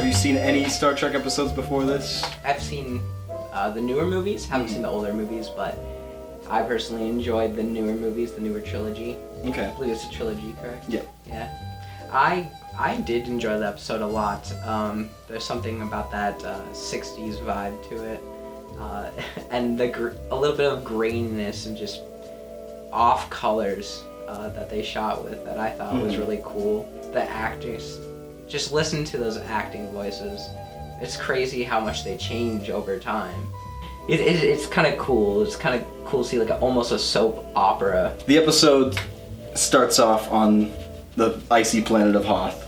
Have you seen any Star Trek episodes before this? I've seen the newer movies, haven't seen the older movies, but I personally enjoyed the newer movies, the newer trilogy. Okay. I believe it's a trilogy, correct? Yeah. Yeah. I did enjoy the episode a lot. There's something about that 60s vibe to it. And a little bit of graininess and just off colors that they shot with that I thought was really cool. The actors, just listen to those acting voices. It's crazy how much they change over time. It's kind of cool. It's kind of cool to see like almost a soap opera. The episode starts off on the icy planet of Hoth.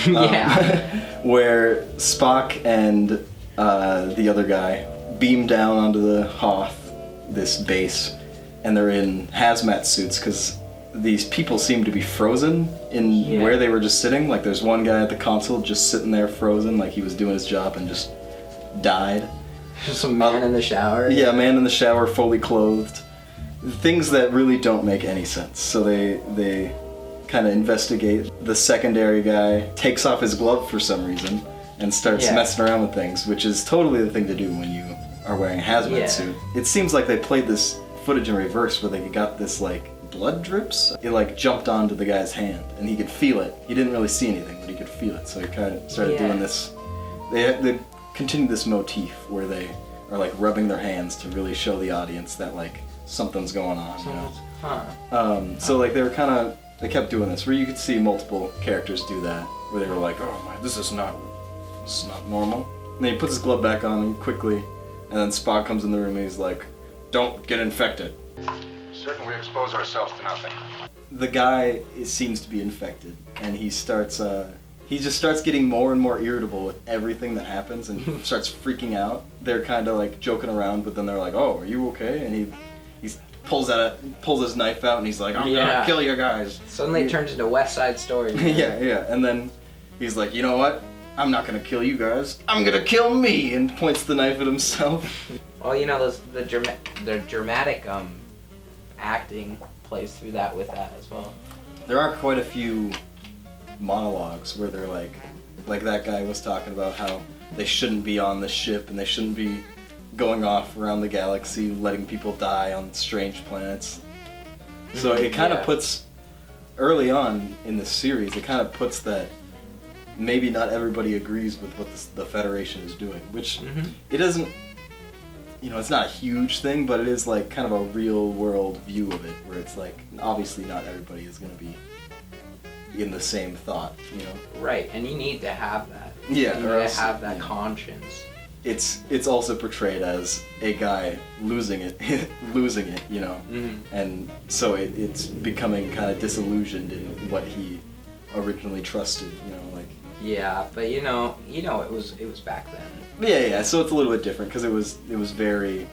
Yeah. Where Spock and the other guy beam down onto the Hoth, this base, and they're in hazmat suits because these people seem to be frozen in where they were just sitting. Like there's one guy at the console just sitting there frozen like he was doing his job and just died. Some man in the shower. Yeah, man in the shower, fully clothed. Things that really don't make any sense. So they kind of investigate. The secondary guy takes off his glove for some reason and starts messing around with things, which is totally the thing to do when you are wearing a hazmat suit. It seems like they played this footage in reverse where they got this like blood drips. It like jumped onto the guy's hand and he could feel it. He didn't really see anything, but he could feel it. So he kind of started doing this. They continued this motif where they are like rubbing their hands to really show the audience that like something's going on. You know? So like they kept doing this where you could see multiple characters do that where they were like, oh my, this is not normal. And then he puts his glove back on quickly, and then Spock comes in the room and he's like, don't get infected. Certain we expose ourselves to nothing. The guy seems to be infected, and he just starts getting more and more irritable with everything that happens and starts freaking out. They're kind of like joking around, but then they're like, oh, are you okay? And he pulls his knife out and he's like, I'm gonna kill you guys. Suddenly it turns into West Side Story. yeah. And then he's like, you know what? I'm not gonna kill you guys. I'm gonna kill me, and points the knife at himself. Well, you know, the dramatic acting plays through that with that as well. There are quite a few monologues where they're like that guy was talking about how they shouldn't be on the ship and they shouldn't be going off around the galaxy letting people die on strange planets. So it kind of puts, early on in the series, it kind of puts that maybe not everybody agrees with what the Federation is doing, which it isn't, you know, it's not a huge thing, but it is like kind of a real world view of it, where it's like, obviously not everybody is going to be in the same thought, you know? Right, and you need to have that. Yeah, you need to have that conscience. It's also portrayed as a guy losing it, you know? And so it's becoming kind of disillusioned in what he originally trusted, you know, like... Yeah, but you know, it was back then. Yeah. So it's a little bit different because it was very.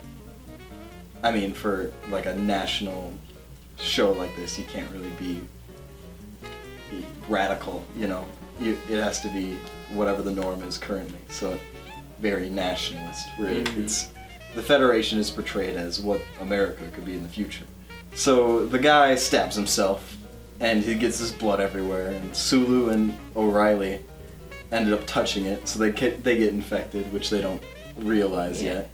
I mean, for like a national show like this, you can't really be radical. You know, it has to be whatever the norm is currently. So very nationalist. Where it's the Federation is portrayed as what America could be in the future. So the guy stabs himself, and he gets his blood everywhere. And Sulu and O'Reilly ended up touching it, so they get infected, which they don't realize yet.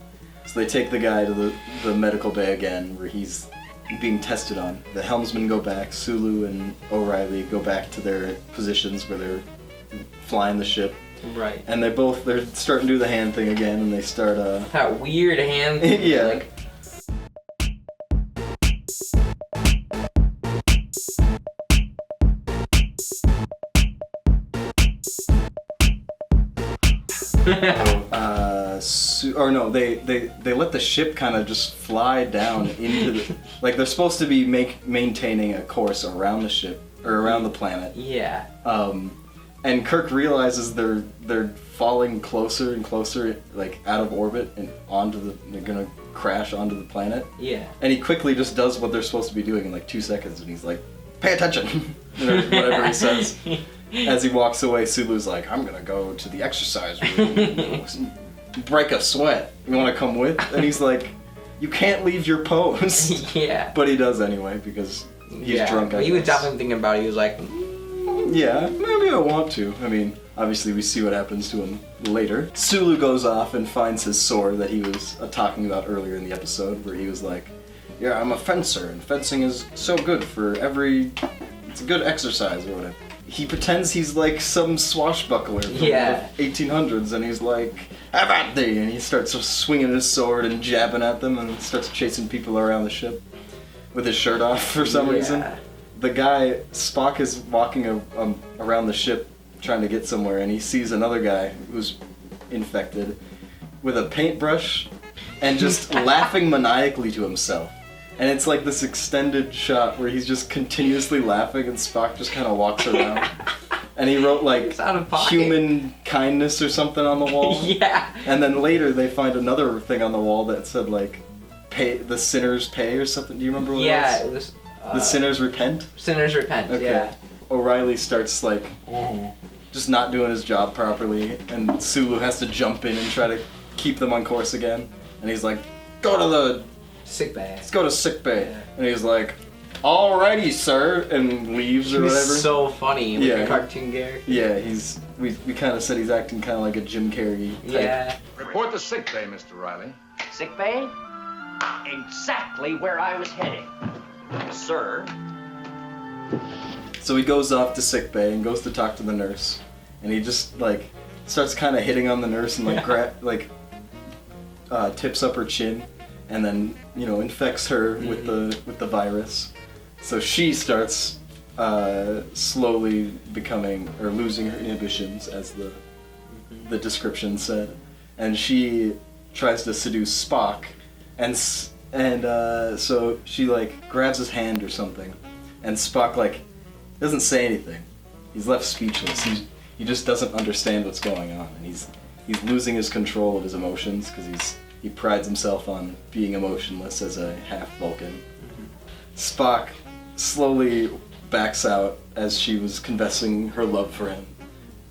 So they take the guy to the medical bay again, where he's being tested on. The helmsmen go back, Sulu and O'Reilly go back to their positions where they're flying the ship. Right. And they're starting to do the hand thing again, and they start that weird hand thing. Yeah. Like... They let the ship kind of just fly down into the, like they're supposed to be maintaining a course around the ship or around the planet. Yeah. And Kirk realizes they're falling closer and closer, like out of orbit and they're gonna crash onto the planet. Yeah. And he quickly just does what they're supposed to be doing in like 2 seconds, and he's like, "Pay attention," whatever he says. As he walks away, Sulu's like, I'm gonna go to the exercise room, break a sweat. You wanna come with? And he's like, you can't leave your pose. Yeah. But he does anyway, because he's drunk. He was definitely thinking about it. He was like, yeah, maybe I want to. I mean, obviously we see what happens to him later. Sulu goes off and finds his sword that he was talking about earlier in the episode, where he was like, yeah, I'm a fencer, and fencing is so good for it's a good exercise or whatever. He pretends he's like some swashbuckler from the 1800s, and he's like, have at thee! And he starts swinging his sword and jabbing at them, and starts chasing people around the ship with his shirt off for some reason. The guy, Spock, is walking around the ship trying to get somewhere, and he sees another guy who's infected with a paintbrush and just laughing maniacally to himself. And it's like this extended shot where he's just continuously laughing, and Spock just kind of walks around. And he wrote like human kindness or something on the wall. Yeah. And then later they find another thing on the wall that said like, "Pay the sinners pay" or something. Do you remember what it was? The sinners repent? Sinners repent, okay. Yeah. O'Reilly starts like just not doing his job properly, and Sulu has to jump in and try to keep them on course again. And he's like, go to the sick bay. Let's go to sick bay. Yeah. And he's like, alrighty, sir, and leaves or whatever. He's so funny, like a cartoon character. Yeah, we kind of said he's acting kind of like a Jim Carrey type. Yeah. Report the sick bay, Mr. Riley. Sick bay? Exactly where I was heading, sir. So he goes off to sick bay and goes to talk to the nurse, and he just like starts kind of hitting on the nurse and like tips up her chin, and then infects her with the virus. So she starts slowly becoming or losing her inhibitions, as the description said, and she tries to seduce Spock, and so she like grabs his hand or something, and Spock like doesn't say anything. He's left speechless. He just doesn't understand what's going on, and he's losing his control of his emotions because he prides himself on being emotionless as a half Vulcan. Spock slowly backs out as she was confessing her love for him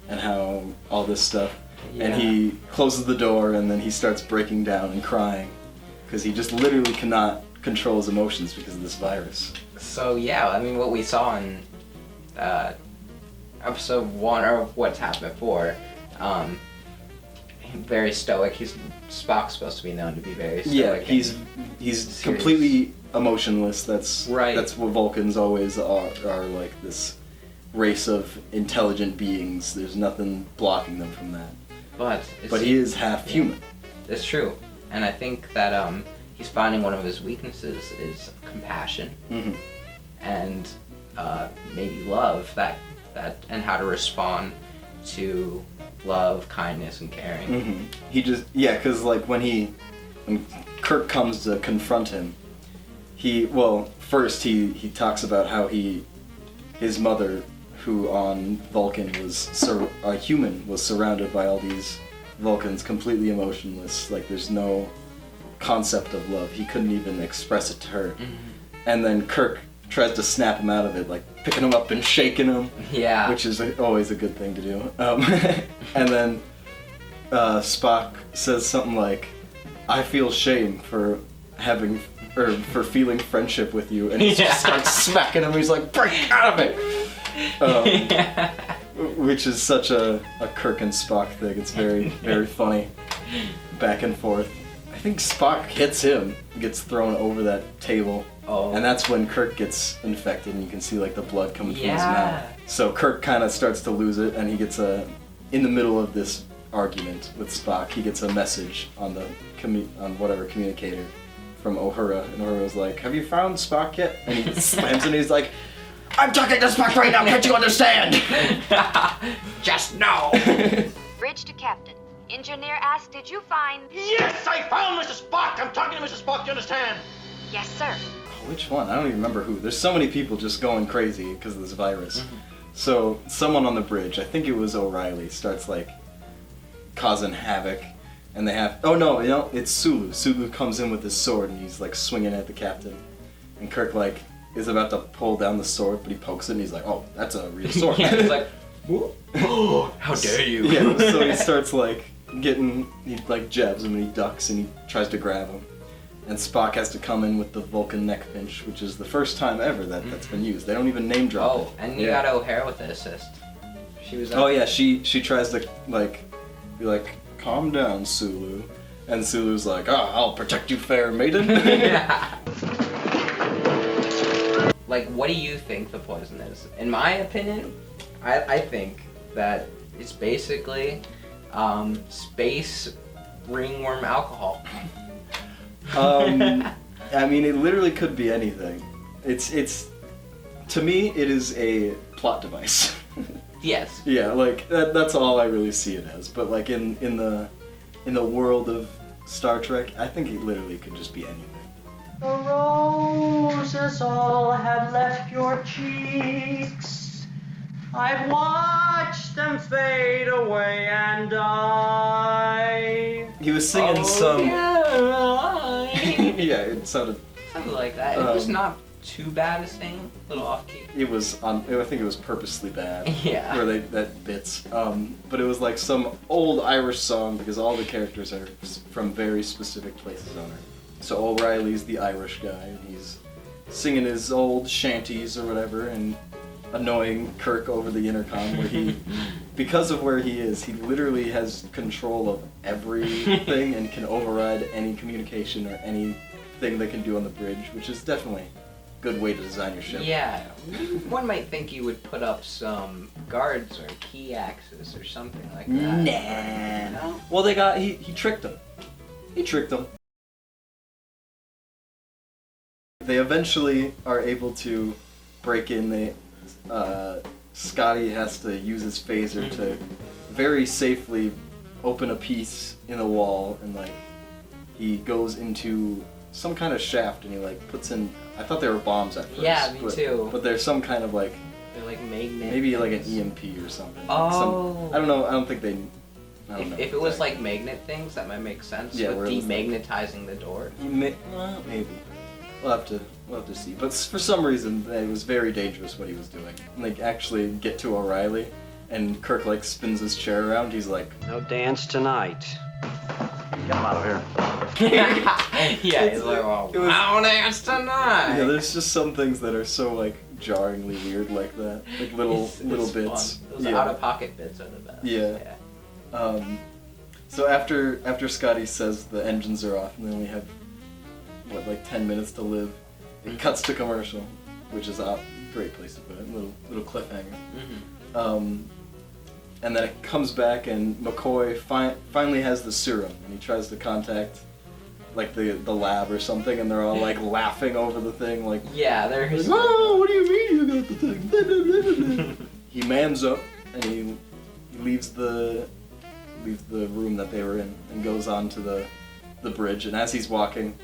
and how all this stuff. Yeah. And he closes the door, and then he starts breaking down and crying because he just literally cannot control his emotions because of this virus. So yeah, I mean what we saw in episode 1, or what's happened before, very stoic. Spock's supposed to be known to be very stoic. Yeah, he's completely emotionless. That's what Vulcans always are like, this race of intelligent beings. There's nothing blocking them from that. But he is half human. It's true, and I think that he's finding one of his weaknesses is compassion, and maybe love, that and how to respond to love, kindness, and caring. He just because like when Kirk comes to confront him, first he talks about how his mother, who on Vulcan was a human, was surrounded by all these Vulcans, completely emotionless. Like there's no concept of love. He couldn't even express it to her. And then Kirk tries to snap him out of it, like picking him up and shaking him. Yeah. Which is always a good thing to do. And then Spock says something like, "I feel shame for feeling friendship with you," and he just starts smacking him. He's like, "Break out of it!" Which is such a Kirk and Spock thing. It's very, very funny. Back and forth. I think Spock hits him, gets thrown over that table. And that's when Kirk gets infected, and you can see like the blood coming from his mouth. So Kirk kind of starts to lose it, and he gets in the middle of this argument with Spock, he gets a message on whatever communicator from Uhura, and Uhura's like, "Have you found Spock yet?" And he slams it, and he's like, "I'm talking to Spock right now, can't you understand?" Just no. Bridge to Captain. Engineer asked, did you find... Yes, I found Mr. Spock! I'm talking to Mr. Spock, do you understand? Yes, sir. Which one? I don't even remember who. There's so many people just going crazy because of this virus. So someone on the bridge, I think it was O'Reilly, starts like causing havoc, and they have... Oh no, it's Sulu. Sulu comes in with his sword, and he's like swinging at the captain. And Kirk like is about to pull down the sword, but he pokes it, and he's like, "Oh, that's a real sword." He's like, "How dare you!" Yeah, so he starts like he like jabs him, and he ducks, and he tries to grab him. And Spock has to come in with the Vulcan neck pinch, which is the first time ever that's been used. They don't even name drop it. And you got O'Hara with the assist. She was. Oh yeah, she tries to like be like, calm down, Sulu, and Sulu's like, I'll protect you, fair maiden. Yeah. Like, what do you think the poison is? In my opinion, I think that it's basically space ringworm alcohol. I mean, it literally could be anything. It's to me, it is a plot device. Yes. Yeah, like that's all I really see it as. But like in the world of Star Trek, I think it literally could just be anything. The roses all have left your cheeks. I've watched them fade away and die. He was singing some. Yeah, Yeah, it sounded. something like that. It was not too bad to sing. A little off key. It was on. I think it was purposely bad. Yeah. Where that bits. But it was like some old Irish song because all the characters are from very specific places on Earth. So O'Reilly's the Irish guy, and he's singing his old shanties or whatever, and annoying Kirk over the intercom, where he, because of where he is, he literally has control of everything and can override any communication or anything they can do on the bridge, which is definitely a good way to design your ship. Yeah, one might think you would put up some guards or key axes or something like that. Nah. No? Well, he tricked them. He tricked them. They eventually are able to break in. Scotty has to use his phaser to very safely open a piece in the wall, and like he goes into some kind of shaft, and he like puts in. I thought they were bombs at first. Yeah, me too. But there's some kind of like They're like magnet. maybe like an things. EMP or something. Oh. I don't know. I don't think they. I don't know. If it was like magnet things, that might make sense. Yeah, where with it was like- demagnetizing the door. Well, maybe. We'll have to see. But for some reason, it was very dangerous what he was doing. And they actually get to O'Reilly, and Kirk like spins his chair around. He's like, No dance tonight. Get him out of here. Yeah, he's like, well, it was- I wanna dance tonight. yeah. There's just some things that are so like jarringly weird like that, like little It's bits. fun. Those Yeah. out of pocket bits are the best. Yeah. So after Scotty says the engines are off, and then we have like 10 minutes to live, it cuts to commercial, which is a great place to put it, little cliffhanger. And then it comes back, and McCoy finally has the serum, and he tries to contact like the lab or something, and they're all like laughing over the thing, like, Yeah, there's. oh, what do you mean you got the thing? He mans up, and he leaves the room that they were in, and goes on to the bridge, and as he's walking,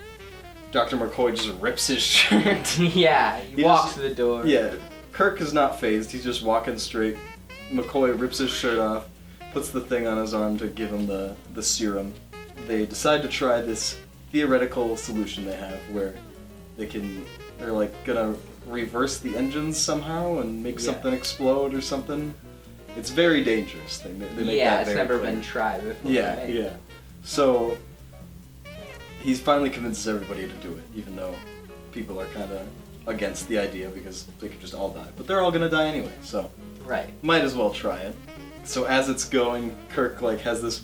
Dr. McCoy just rips his shirt. Yeah, he He walks just- to the door. Yeah, Kirk is not phased, he's just walking straight. McCoy rips his shirt off, puts the thing on his arm to give him the serum. They decide to try this theoretical solution they have where they're like gonna reverse the engines somehow and make Yeah. something explode or something. It's very dangerous. They make Yeah, that it's very never clear. been tried before. Yeah, right? yeah. So he's finally convinces everybody to do it, even though people are kind of against the idea because they could just all die. But they're all gonna die anyway, so Right. might as well try it. So as it's going, Kirk like has this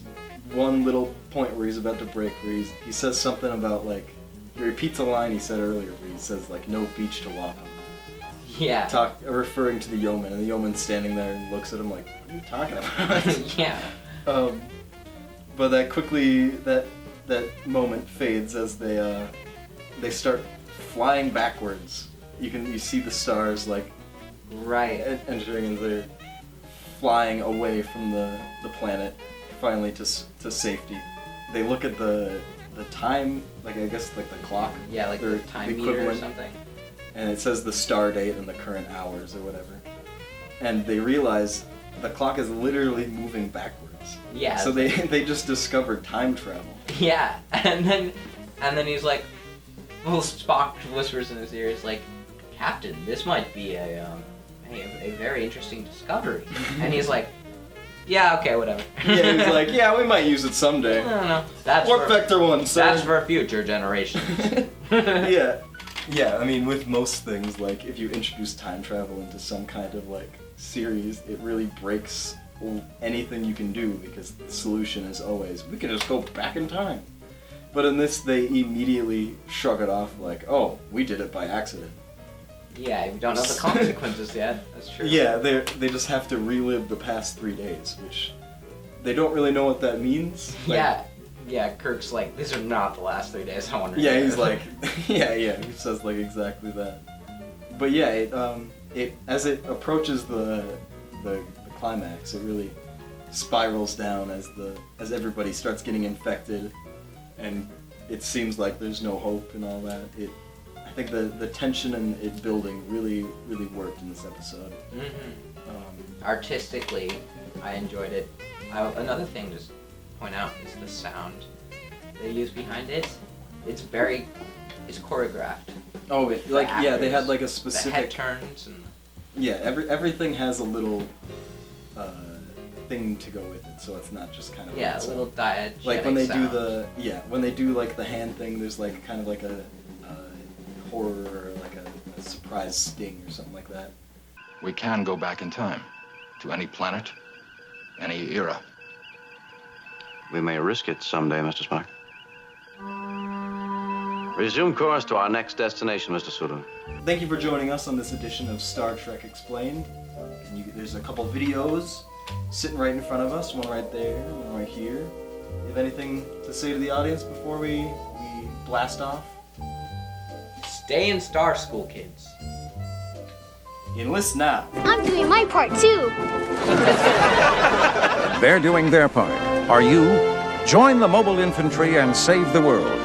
one little point where he's about to break, where he says something about like he repeats a line he said earlier, where he says like no beach to walk on. Yeah. Referring to the yeoman, and the yeoman's standing there and looks at him like, what are you talking about? Yeah. But that quickly, that moment fades as they start flying backwards. You see the stars like Right. entering, and they're flying away from the planet, finally to safety. They look at the time, like I guess like the clock. Yeah, like or the time meter or equivalent, something. and it says the star date and the current hours or whatever. And they realize the clock is literally moving backwards. Yeah. So they just discovered time travel. Yeah, and then he's like, well, Spock whispers in his ear, he's like, Captain, this might be a very interesting discovery. And he's like, yeah, okay, whatever. Yeah, he's like, yeah, we might use it someday. I don't know. That's Warp for, vector 1, sir. that's for future generations. Yeah. Yeah, I mean, with most things, like, if you introduce time travel into some kind of, like, series, it really breaks anything you can do, because the solution is always, we can just go back in time. But in this, they immediately shrug it off like, oh, we did it by accident. Yeah, we don't know the consequences yet. That's true. Yeah, they just have to relive the past 3 days, which they don't really know what that means. Like, yeah. Kirk's like, these are not the last 3 days. I wonder. yeah, he's like, yeah, he says like exactly that. But yeah, it as it approaches the climax, it really spirals down as everybody starts getting infected, and it seems like there's no hope and all that. I think the tension and it building really worked in this episode. Mm-hmm. Artistically, I enjoyed it. Another thing to point out is the sound they use behind it. It's choreographed. Oh, they had like a The specific head turns and everything has a little thing to go with it, so it's not just kind of a little diegetic like when they sound. when they do like the hand thing, there's like kind of like a horror or like a surprise sting or something like that. We can go back in time to any planet, any era. We may risk it someday, Mr. Spock. Resume course to our next destination, Mr. Sulu. Thank you for joining us on this edition of Star Trek Explained. And there's a couple videos sitting right in front of us, one right there, one right here. You have anything to say to the audience before we blast off? Stay in Star School, kids. Enlist now. I'm doing my part too. They're doing their part. Are you? Join the mobile infantry and save the world.